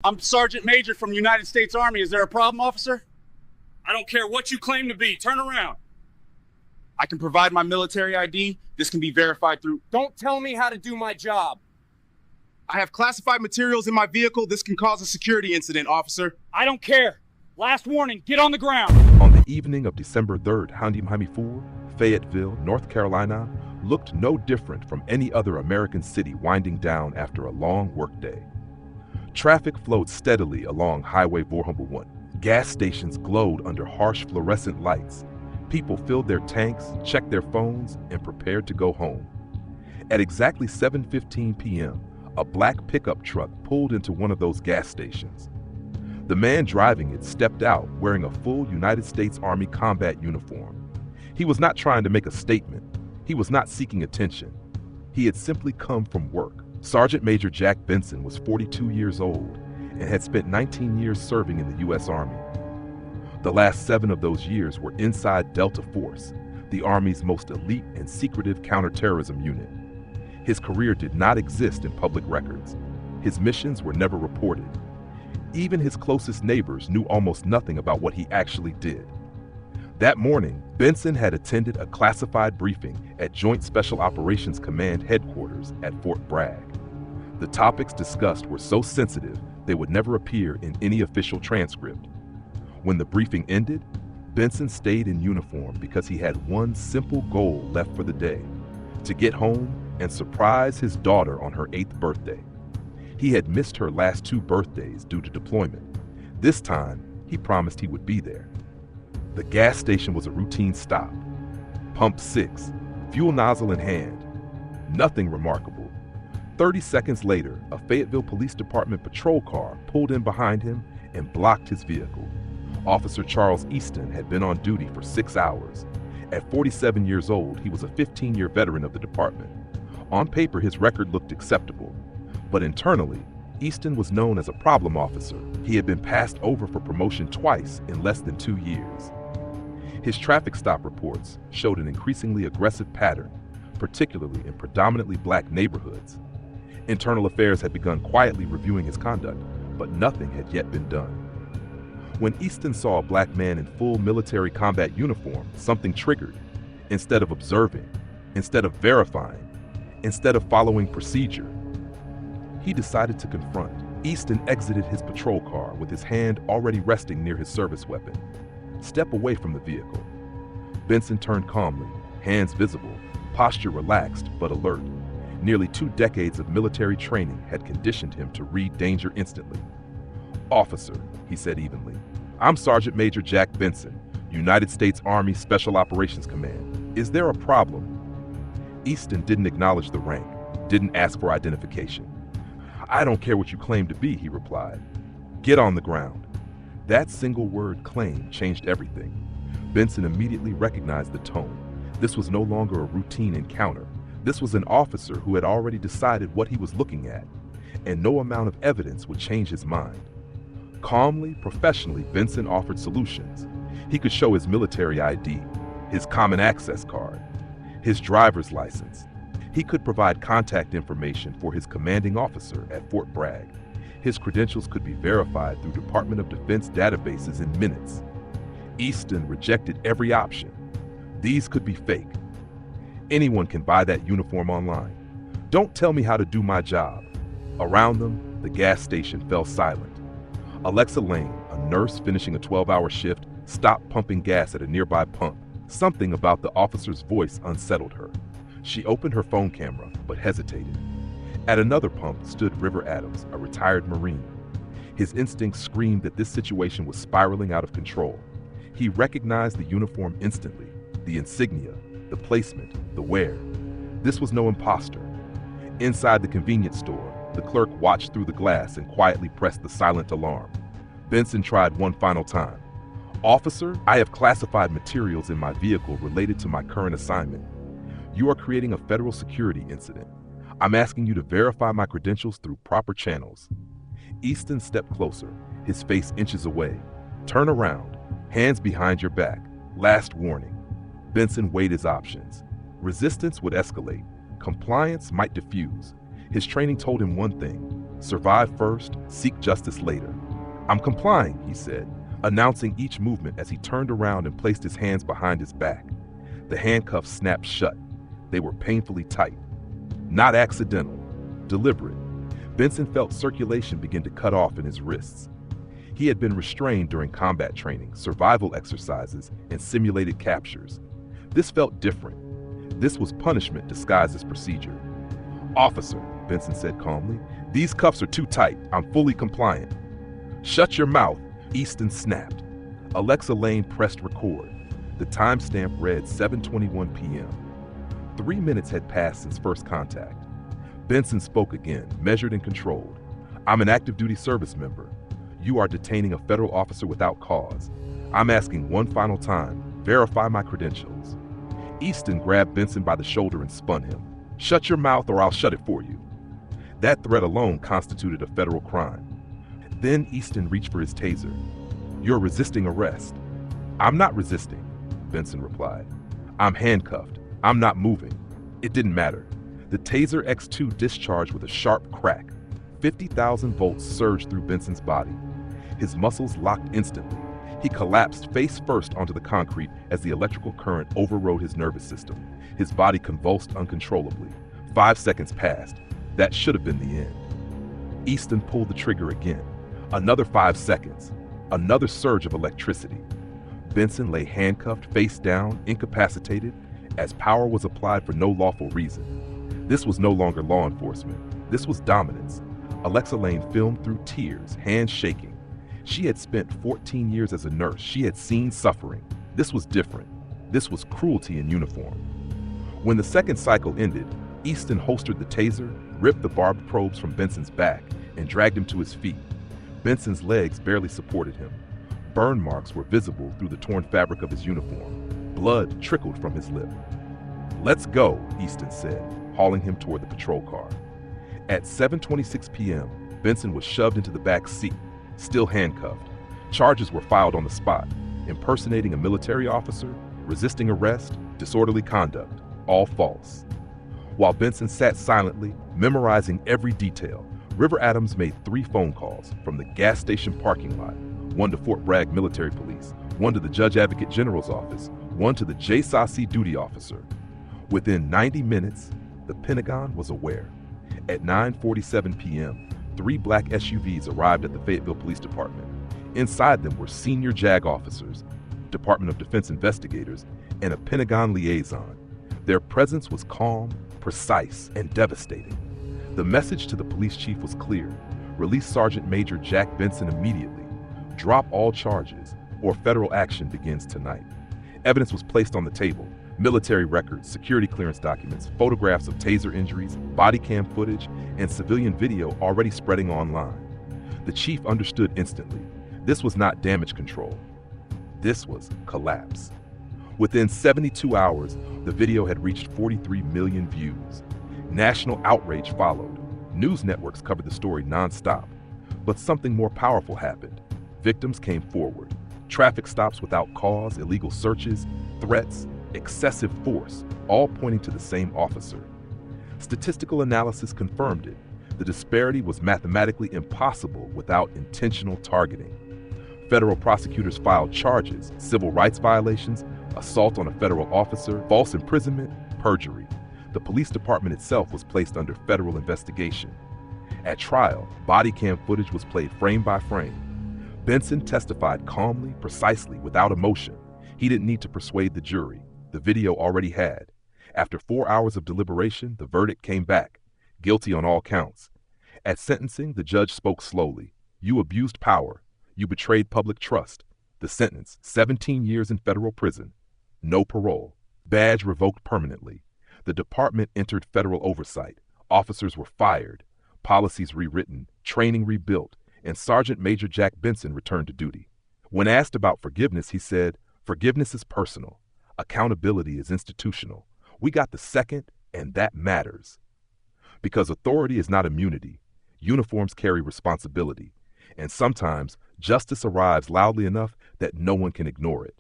I'm Sergeant Major from the United States Army. Is there a problem, officer? I don't care what you claim to be. Turn around. I can provide my military ID. This can be verified through... Don't tell me how to do my job. I have classified materials in my vehicle. This can cause a security incident, officer. I don't care. Last warning, get on the ground. On the evening of December 3rd, Handy 4, Fayetteville, North Carolina, looked no different from any other American city winding down after a long workday. Traffic flowed steadily along Highway 401. Gas stations glowed under harsh fluorescent lights. People filled their tanks, checked their phones, and prepared to go home. At exactly 7:15 p.m., a black pickup truck pulled into one of those gas stations. The man driving it stepped out wearing a full United States Army combat uniform. He was not trying to make a statement. He was not seeking attention. He had simply come from work. Sergeant Major Jack Benson was 42 years old and had spent 19 years serving in the U.S. Army. The last 7 of those years were inside Delta Force, the Army's most elite and secretive counterterrorism unit. His career did not exist in public records. His missions were never reported. Even his closest neighbors knew almost nothing about what he actually did. That morning, Benson had attended a classified briefing at Joint Special Operations Command headquarters at Fort Bragg. The topics discussed were so sensitive they would never appear in any official transcript. When the briefing ended, Benson stayed in uniform because he had one simple goal left for the day: to get home and surprise his daughter on her 8th birthday. He had missed her last 2 birthdays due to deployment. This time, he promised he would be there. The gas station was a routine stop. Pump 6, fuel nozzle in hand. Nothing remarkable. 30 seconds later, a Fayetteville Police Department patrol car pulled in behind him and blocked his vehicle. Officer Charles Easton had been on duty for 6 hours. At 47 years old, he was a 15-year veteran of the department. On paper, his record looked acceptable, but internally, Easton was known as a problem officer. He had been passed over for promotion twice in less than 2 years. His traffic stop reports showed an increasingly aggressive pattern, particularly in predominantly black neighborhoods. Internal Affairs had begun quietly reviewing his conduct, but nothing had yet been done. When Easton saw a black man in full military combat uniform, something triggered. Instead of observing, instead of verifying, instead of following procedure, he decided to confront. Easton exited his patrol car with his hand already resting near his service weapon. Step away from the vehicle. Benson turned calmly, hands visible, posture relaxed but alert. Nearly 2 decades of military training had conditioned him to read danger instantly. "Officer," he said evenly, "I'm Sergeant Major Jack Benson, United States Army Special Operations Command. Is there a problem?" Easton didn't acknowledge the rank, didn't ask for identification. "I don't care what you claim to be," he replied. "Get on the ground." That single word claim changed everything. Benson immediately recognized the tone. This was no longer a routine encounter. This was an officer who had already decided what he was looking at, and no amount of evidence would change his mind. Calmly, professionally, Benson offered solutions. He could show his military ID, his common access card, his driver's license. He could provide contact information for his commanding officer at Fort Bragg. His credentials could be verified through Department of Defense databases in minutes. Easton rejected every option. These could be fake. Anyone can buy that uniform online. Don't tell me how to do my job. Around them, the gas station fell silent. Alexa Lane, a nurse finishing a 12-hour shift, stopped pumping gas at a nearby pump. Something about the officer's voice unsettled her. She opened her phone camera, but hesitated. At another pump stood River Adams, a retired Marine. His instincts screamed that this situation was spiraling out of control. He recognized the uniform instantly, the insignia, the placement, the wear. This was no imposter. Inside the convenience store, the clerk watched through the glass and quietly pressed the silent alarm. Benson tried one final time. "Officer, I have classified materials in my vehicle related to my current assignment. You are creating a federal security incident. I'm asking you to verify my credentials through proper channels." Easton stepped closer, his face inches away. "Turn around, hands behind your back. Last warning." Benson weighed his options. Resistance would escalate. Compliance might diffuse. His training told him one thing: Survive first, seek justice later. I'm complying, he said, announcing each movement as he turned around and placed his hands behind his back. The handcuffs snapped shut. They were painfully tight. Not accidental, deliberate. Benson felt circulation begin to cut off in his wrists. He had been restrained during combat training, survival exercises, and simulated captures. This felt different. This was punishment disguised as procedure. Officer, Benson said calmly, these cuffs are too tight. I'm fully compliant. Shut your mouth, Easton snapped. Alexa Lane pressed record. The timestamp read 7:21 p.m. 3 minutes had passed since first contact. Benson spoke again, measured and controlled. I'm an active duty service member. You are detaining a federal officer without cause. I'm asking one final time, verify my credentials. Easton grabbed Benson by the shoulder and spun him. Shut your mouth or I'll shut it for you. That threat alone constituted a federal crime. Then Easton reached for his taser. You're resisting arrest. I'm not resisting, Benson replied. I'm handcuffed. I'm not moving. It didn't matter. The Taser X2 discharged with a sharp crack. 50,000 volts surged through Benson's body. His muscles locked instantly. He collapsed face first onto the concrete as the electrical current overrode his nervous system. His body convulsed uncontrollably. 5 seconds passed. That should have been the end. Easton pulled the trigger again. Another 5 seconds. Another surge of electricity. Benson lay handcuffed, face down, incapacitated, as power was applied for no lawful reason. This was no longer law enforcement. This was dominance. Alexa Lane filmed through tears, hands shaking. She had spent 14 years as a nurse. She had seen suffering. This was different. This was cruelty in uniform. When the second cycle ended, Easton holstered the taser, ripped the barbed probes from Benson's back, and dragged him to his feet. Benson's legs barely supported him. Burn marks were visible through the torn fabric of his uniform. Blood trickled from his lip. Let's go, Easton said, hauling him toward the patrol car. At 7:26 p.m., Benson was shoved into the back seat, still handcuffed. Charges were filed on the spot: impersonating a military officer, resisting arrest, disorderly conduct, all false. While Benson sat silently, memorizing every detail, River Adams made 3 phone calls from the gas station parking lot, one to Fort Bragg Military Police, one to the Judge Advocate General's office, one to the JSOC duty officer. Within 90 minutes, the Pentagon was aware. At 9:47 p.m., 3 black SUVs arrived at the Fayetteville Police Department. Inside them were senior JAG officers, Department of Defense investigators, and a Pentagon liaison. Their presence was calm, precise, and devastating. The message to the police chief was clear: release Sergeant Major Jack Benson immediately. Drop all charges, or federal action begins tonight. Evidence was placed on the table: military records, security clearance documents, photographs of taser injuries, body cam footage, and civilian video already spreading online. The chief understood instantly. This was not damage control. This was collapse. Within 72 hours, the video had reached 43 million views. National outrage followed. News networks covered the story nonstop. But something more powerful happened. Victims came forward. Traffic stops without cause, illegal searches, threats, excessive force, all pointing to the same officer. Statistical analysis confirmed it. The disparity was mathematically impossible without intentional targeting. Federal prosecutors filed charges: civil rights violations, assault on a federal officer, false imprisonment, perjury. The police department itself was placed under federal investigation. At trial, body cam footage was played frame by frame. Benson testified calmly, precisely, without emotion. He didn't need to persuade the jury. The video already had. After 4 hours of deliberation, the verdict came back: guilty on all counts. At sentencing, the judge spoke slowly. You abused power. You betrayed public trust. The sentence: 17 years in federal prison. No parole. Badge revoked permanently. The department entered federal oversight. Officers were fired. Policies rewritten. Training rebuilt. And Sergeant Major Jack Benson returned to duty. When asked about forgiveness, he said, "Forgiveness is personal. Accountability is institutional. We got the second, and that matters." Because authority is not immunity. Uniforms carry responsibility. And sometimes justice arrives loudly enough that no one can ignore it.